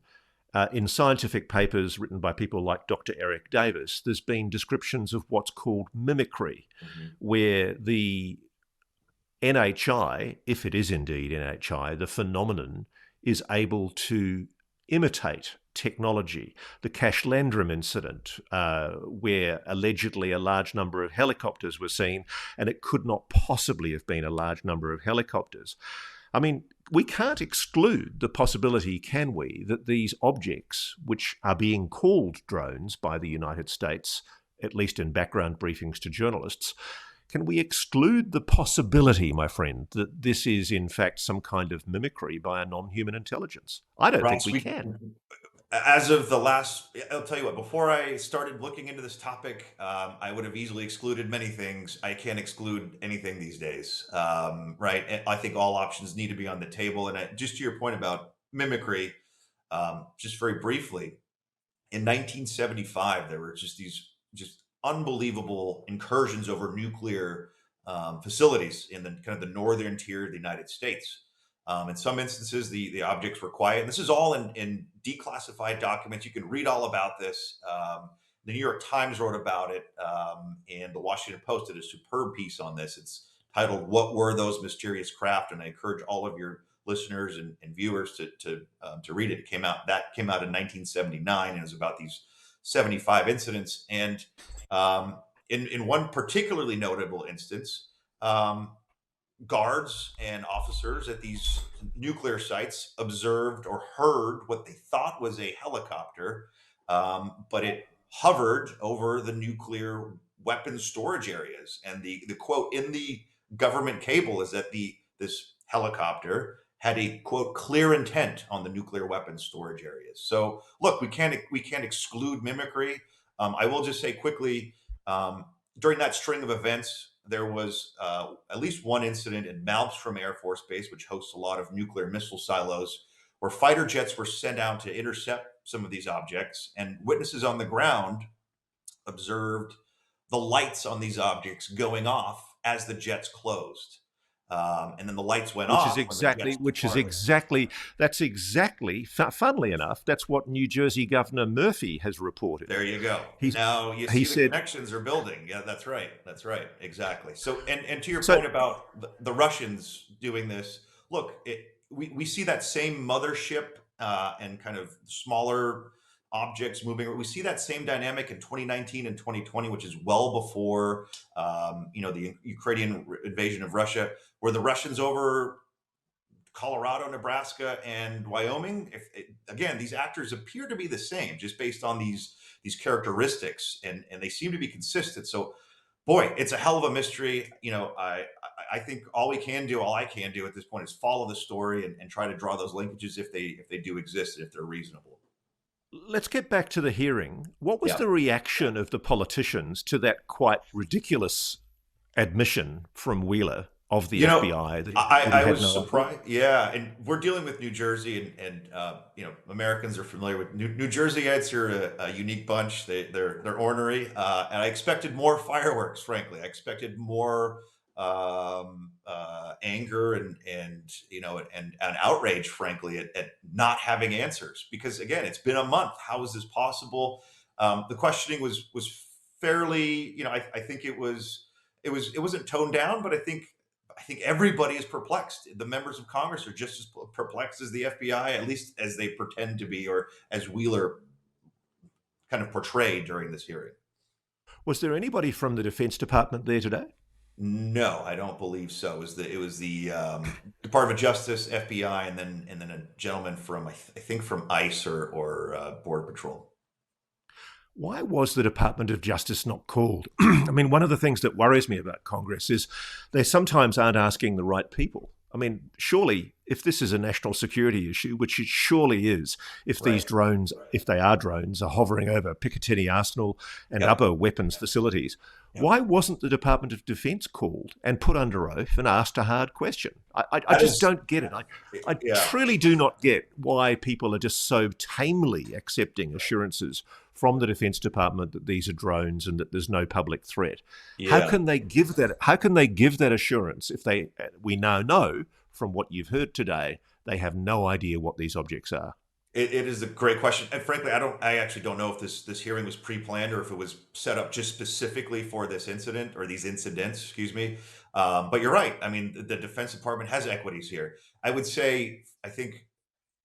In scientific papers written by people like Dr. Eric Davis, there's been descriptions of what's called mimicry, where the NHI, if it is indeed NHI, the phenomenon is able to imitate technology. The Cash Landrum incident, where allegedly a large number of helicopters were seen, and it could not possibly have been a large number of helicopters. I mean, we can't exclude the possibility, can we, that these objects, which are being called drones by the United States, at least in background briefings to journalists, can we exclude the possibility, my friend, that this is in fact some kind of mimicry by a non-human intelligence? I don't think we can. As of I'll tell you what, before I started looking into this topic, I would have easily excluded many things. I can't exclude anything these days, right? And I think all options need to be on the table. And just to your point about mimicry, just very briefly, in 1975, there were just unbelievable incursions over nuclear facilities in the kind of the northern tier of the United States. In some instances, the objects were quiet. And this is all in declassified documents. You can read all about this. The New York Times wrote about it, and the Washington Post did a superb piece on this. It's titled, "What Were Those Mysterious Craft?" And I encourage all of your listeners and viewers to read it. That came out in 1979, and it was about these 75 incidents. And in one particularly notable instance, guards and officers at these nuclear sites observed or heard what they thought was a helicopter, but it hovered over the nuclear weapons storage areas. And the quote in the government cable is that this helicopter had a quote clear intent on the nuclear weapons storage areas. So look, we can't exclude mimicry. I will just say quickly, during that string of events, there was at least one incident in Malmstrom Air Force Base, which hosts a lot of nuclear missile silos, where fighter jets were sent out to intercept some of these objects, and witnesses on the ground observed the lights on these objects going off as the jets closed. And then the lights went off. That's exactly, funnily enough, that's what New Jersey Governor Murphy has reported. There you go. Now you see the connections are building. Yeah, that's right. Exactly. So, and to your point about the Russians doing this, look, we see that same mothership and kind of smaller objects moving. We see that same dynamic in 2019 and 2020, which is well before the Ukrainian invasion of Russia, where the Russians over Colorado, Nebraska, and Wyoming. Again, these actors appear to be the same, just based on these characteristics, and they seem to be consistent. So, boy, it's a hell of a mystery. I think all I can do at this point is follow the story and try to draw those linkages if they do exist and if they're reasonable. Let's get back to the hearing. What was the reaction of the politicians to that quite ridiculous admission from Wheeler of the FBI? I was surprised. Yeah, and we're dealing with New Jersey, and Americans are familiar with New Jerseyite are a unique bunch. They're ornery, and I expected more fireworks. Frankly, I expected more anger and outrage, frankly, at not having answers. Because again, it's been a month. How is this possible? The questioning was fairly, I think it wasn't toned down, but I think everybody is perplexed. The members of Congress are just as perplexed as the FBI, at least as they pretend to be, or as Wheeler kind of portrayed during this hearing. Was there anybody from the Defense Department there today? No, I don't believe so. It was the Department of Justice, FBI, and then a gentleman from I think from ICE or Border Patrol. Why was the Department of Justice not called? I mean, one of the things that worries me about Congress is they sometimes aren't asking the right people. I mean, surely, if this is a national security issue, which it surely is, if these drones, if they are drones, are hovering over Picatinny Arsenal and other weapons facilities, why wasn't the Department of Defense called and put under oath and asked a hard question? I just don't get it. I truly do not get why people are just so tamely accepting assurances from the Defense Department that these are drones and that there's no public threat. Yeah. How can they give that assurance if we now know from what you've heard today, they have no idea what these objects are? It is a great question, and frankly, I actually don't know if this hearing was pre-planned or if it was set up just specifically for this incident or these incidents. Excuse me, but you're right. I mean, the Defense Department has equities here. I would say, I think,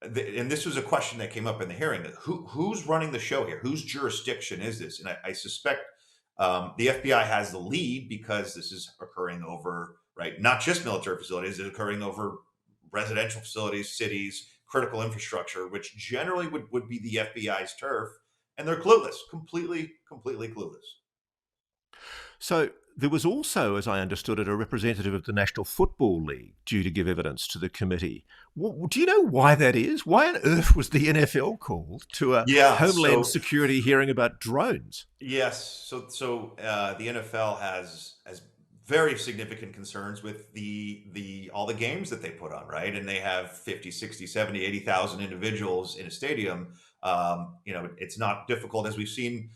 and this was a question that came up in the hearing: that who's running the show here? Whose jurisdiction is this? And I suspect the FBI has the lead because this is occurring over not just military facilities; it's occurring over residential facilities, cities, critical infrastructure, which generally would be the FBI's turf, and they're clueless, completely clueless. So there was also, as I understood it, a representative of the National Football League due to give evidence to the committee. Do you know why that is? Why on earth was the NFL called to a Homeland Security hearing about drones? Yes, so the NFL has very significant concerns with all the games that they put on, right? And they have 50, 60, 70, 80,000 individuals in a stadium. It's not difficult, as we've seen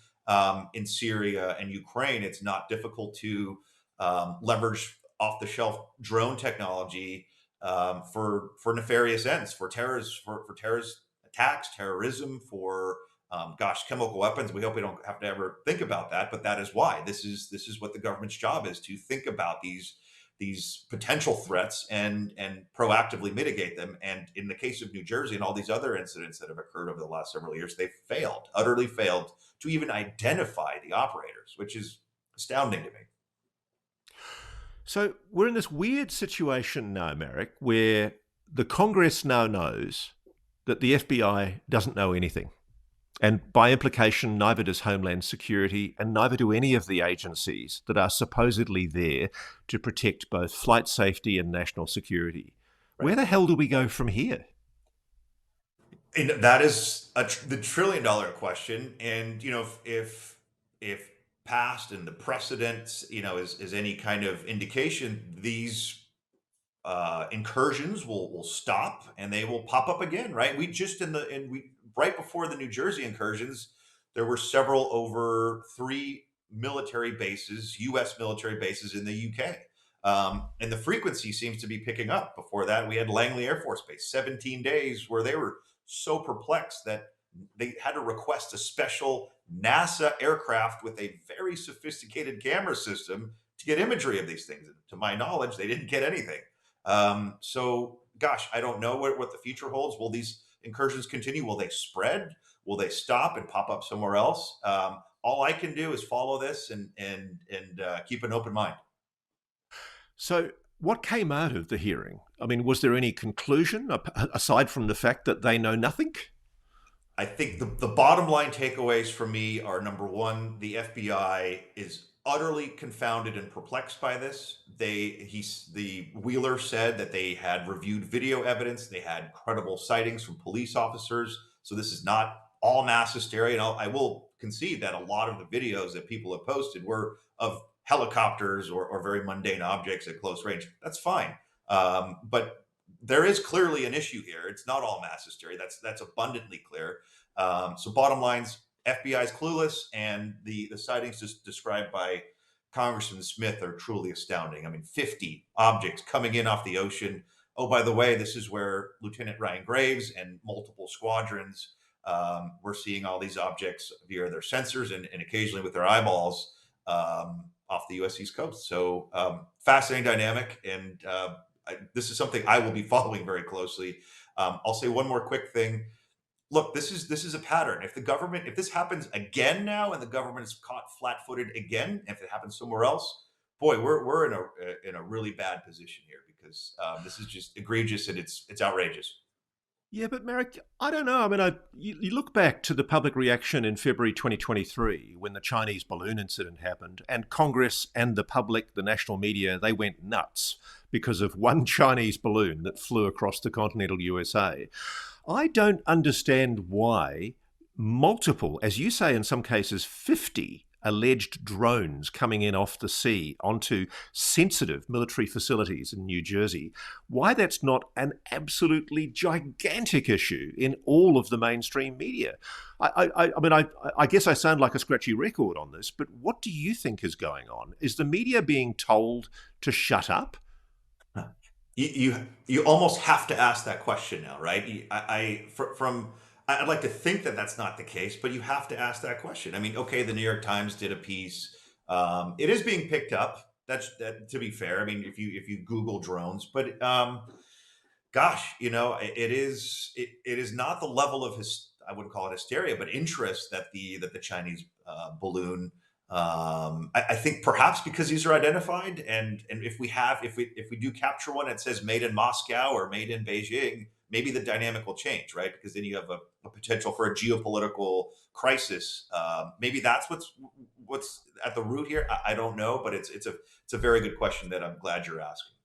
in Syria and Ukraine. It's not difficult to leverage off-the-shelf drone technology for nefarious ends, for terrorist attacks, terrorism, for chemical weapons. We hope we don't have to ever think about that, but that is why this is what the government's job is, to think about these these potential threats and proactively mitigate them. And in the case of New Jersey and all these other incidents that have occurred over the last several years, they failed, utterly failed to even identify the operators, which is astounding to me. So we're in this weird situation now, Marik, where the Congress now knows that the FBI doesn't know anything. And by implication, neither does Homeland Security, and neither do any of the agencies that are supposedly there to protect both flight safety and national security. Right. Where the hell do we go from here? And that is the trillion-dollar question. And if past and the precedent, is any kind of indication, these incursions will stop and they will pop up again, right? We just right before the New Jersey incursions, there were several over 3 military bases, U.S. military bases in the U.K. And the frequency seems to be picking up. Before that, we had Langley Air Force Base, 17 days where they were so perplexed that they had to request a special NASA aircraft with a very sophisticated camera system to get imagery of these things. And to my knowledge, they didn't get anything. So, gosh, I don't know what the future holds. Will these incursions continue? Will they spread? Will they stop and pop up somewhere else? All I can do is follow this and keep an open mind. So what came out of the hearing? I mean, was there any conclusion aside from the fact that they know nothing? I think the bottom line takeaways for me are, number one, the FBI is utterly confounded and perplexed by this. The Wheeler said that they had reviewed video evidence. They had credible sightings from police officers. So this is not all mass hysteria. And I will concede that a lot of the videos that people have posted were of helicopters or very mundane objects at close range. That's fine. But there is clearly an issue here. It's not all mass hysteria. That's abundantly clear. So bottom line's, FBI is clueless, and the sightings just described by Congressman Smith are truly astounding. I mean, 50 objects coming in off the ocean. Oh, by the way, this is where Lieutenant Ryan Graves and multiple squadrons were seeing all these objects via their sensors and occasionally with their eyeballs off the U.S. East Coast. So fascinating dynamic, and this is something I will be following very closely. I'll say one more quick thing. Look, this is a pattern. If this happens again now, and the government is caught flat-footed again, if it happens somewhere else, boy, we're in a really bad position here, because this is just egregious and it's outrageous. Yeah, but Marik, I don't know. I mean, you look back to the public reaction in February 2023 when the Chinese balloon incident happened, and Congress and the public, the national media, they went nuts because of one Chinese balloon that flew across the continental USA. I don't understand why multiple, as you say in some cases, 50 alleged drones coming in off the sea onto sensitive military facilities in New Jersey, why that's not an absolutely gigantic issue in all of the mainstream media. I guess I sound like a scratchy record on this, but what do you think is going on? Is the media being told to shut up? You almost have to ask that question now, right? I'd like to think that that's not the case, but you have to ask that question. I mean, okay, the New York Times did a piece. It is being picked up. That to be fair. I mean, if you Google drones, but gosh, it is not the level of I wouldn't call it hysteria, but interest that the Chinese balloon. I think perhaps because these are identified, and if we do capture one that says made in Moscow or made in Beijing, maybe the dynamic will change, right? Because then you have a potential for a geopolitical crisis. Maybe that's what's at the root here. I don't know, but it's a very good question that I'm glad you're asking.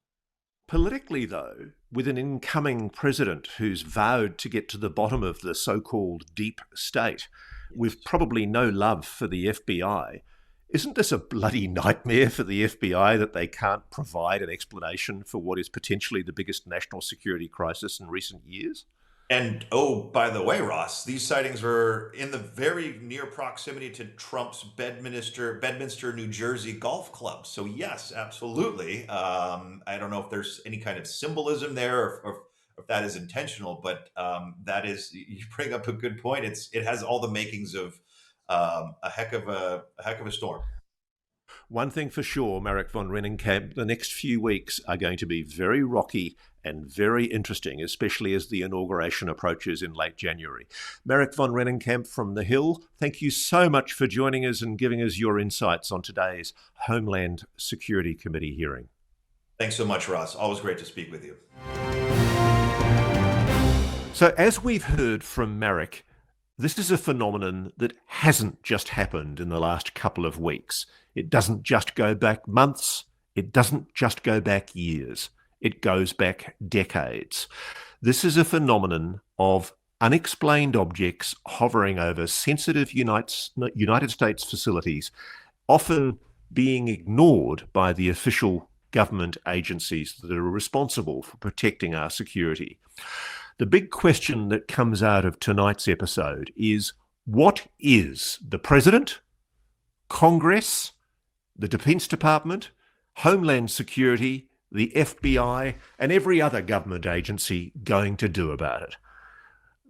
Politically, though, with an incoming president who's vowed to get to the bottom of the so-called deep state, with probably no love for the FBI, isn't this a bloody nightmare for the FBI that they can't provide an explanation for what is potentially the biggest national security crisis in recent years? And oh, by the way, Ross, these sightings were in the very near proximity to Trump's Bedminster, New Jersey golf club. So yes, absolutely. I don't know if there's any kind of symbolism there, or if that is intentional, but that is, you bring up a good point. It has all the makings of a heck of a storm. One thing for sure, Marik von Rennenkampff, the next few weeks are going to be very rocky and very interesting, especially as the inauguration approaches in late January. Marik von Rennenkampff from The Hill, thank you so much for joining us and giving us your insights on today's Homeland Security Committee hearing. Thanks so much, Ross. Always great to speak with you. So as we've heard from Marik, this is a phenomenon that hasn't just happened in the last couple of weeks. It doesn't just go back months. It doesn't just go back years. It goes back decades. This is a phenomenon of unexplained objects hovering over sensitive United States facilities, often being ignored by the official government agencies that are responsible for protecting our security. The big question that comes out of tonight's episode is, what is the President, Congress, the Defense Department, Homeland Security, the FBI, and every other government agency going to do about it?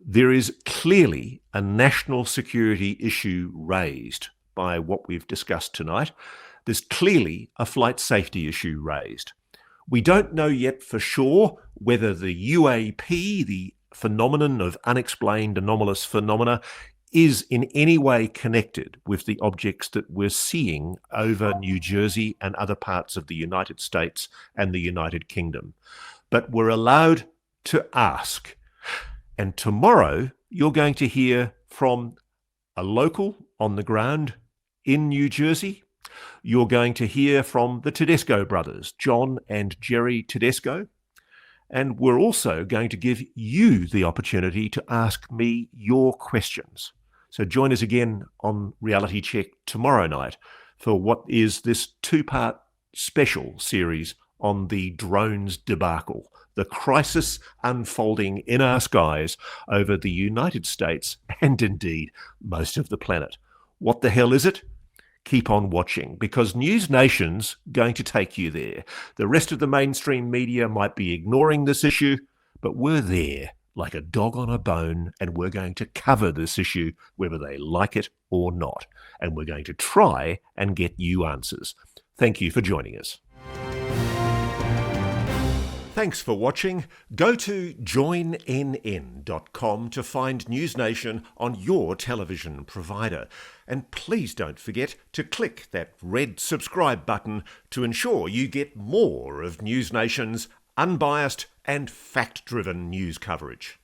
There is clearly a national security issue raised by what we've discussed tonight. There's clearly a flight safety issue raised. We don't know yet for sure whether the UAP, the phenomenon of unexplained anomalous phenomena, is in any way connected with the objects that we're seeing over New Jersey and other parts of the United States and the United Kingdom. But we're allowed to ask. And tomorrow, you're going to hear from a local on the ground in New Jersey. You're going to hear from the Tedesco brothers, John and Jerry Tedesco. And we're also going to give you the opportunity to ask me your questions. So join us again on Reality Check tomorrow night for what is this two-part special series on the drones debacle, the crisis unfolding in our skies over the United States and indeed most of the planet. What the hell is it? Keep on watching, because NewsNation's going to take you there. The rest of the mainstream media might be ignoring this issue, but we're there like a dog on a bone, and we're going to cover this issue whether they like it or not. And we're going to try and get you answers. Thank you for joining us. Thanks for watching. Go to joinnn.com to find NewsNation on your television provider. And please don't forget to click that red subscribe button to ensure you get more of NewsNation's unbiased and fact-driven news coverage.